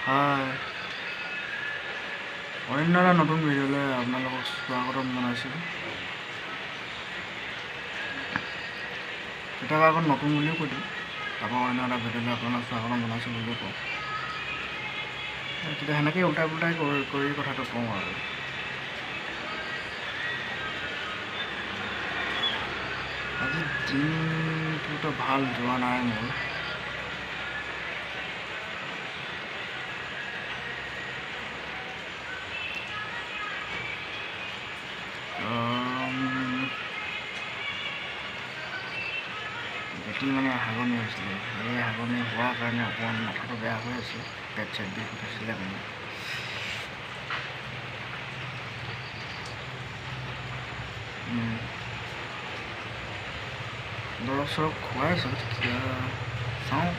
হাই অন্য এটা নতুন ভিডিঅ'লৈ আপোনালোকক স্বাগতম জনাইছোঁ। কেতিয়াবা আকৌ নতুন বুলিও কৈ দিওঁ, আকৌ অন্য এটা ভিডিঅ'লৈ আপোনালোকক স্বাগতম জনাইছোঁ বুলিও কওঁ। তেতিয়া সেনেকৈ উল্টাই পুল্টাই কৰি কথাটো কওঁ আৰু। আজি দিনটোতো ভাল যোৱা নাই মোৰ। মানে হাগনি হৈছিলে, এই হাগনি হোৱাৰ কাৰণে অকণমান মাথাটো বেয়া হৈ আছে, পেট চেট বিষ উঠিছিলে মানে। দৰৱ চৰৱ খুৱাইছোঁ, তেতিয়া চাওঁ।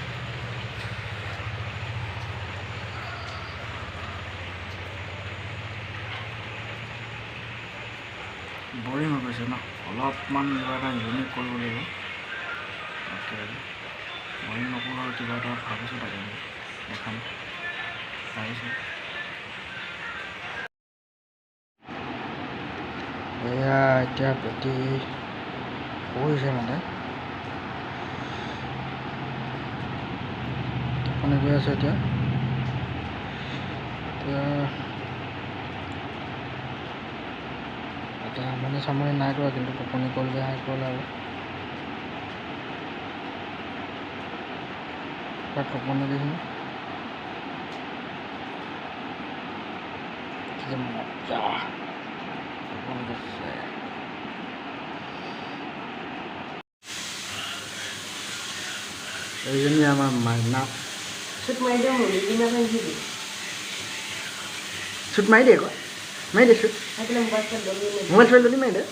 বৰিং হৈ গৈছে ন, অলপমান কিবা এটা ইউনিক কৰিব লাগিব। বৰিং নকৰোঁ আৰু কিবা এটা ভাবিছোঁ, তাকে দেখাম ভাবিছোঁ। এয়া এতিয়া বেটি পঢ়িছে মানে, টোপনি গৈ আছে এতিয়া। এতিয়া আমনি চামনি নাই কৰা, কিন্তু টোপনি কৰিলে গ'ল আৰু তাক টোপনি দিছোঁ। মজা টোপনি দিছে। এইজনী আমাৰ মাইনা। চুট মাৰি দে, চুট মাৰি দে, আকৌ মাৰি দে চুট। মোবাইল চোবাইল যদি মাৰি দে।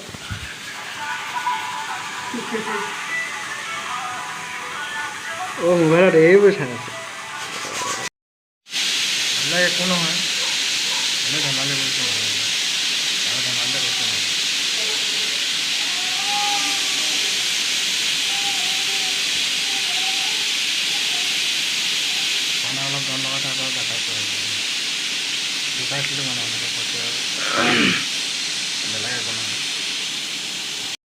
মোবাইলত এইবোৰ চাই আছে। একো নহয়, এনেই ধেমালি কৰিছোঁ আৰু ধেমালিতে কৈছোঁ মানে। মানে অলপ ধন লগা থাকক দেখাইছোঁ আৰু জোকাইছিলোঁ মানে এনেকৈ কৈছোঁ আৰু বেলেগ একো নহয়।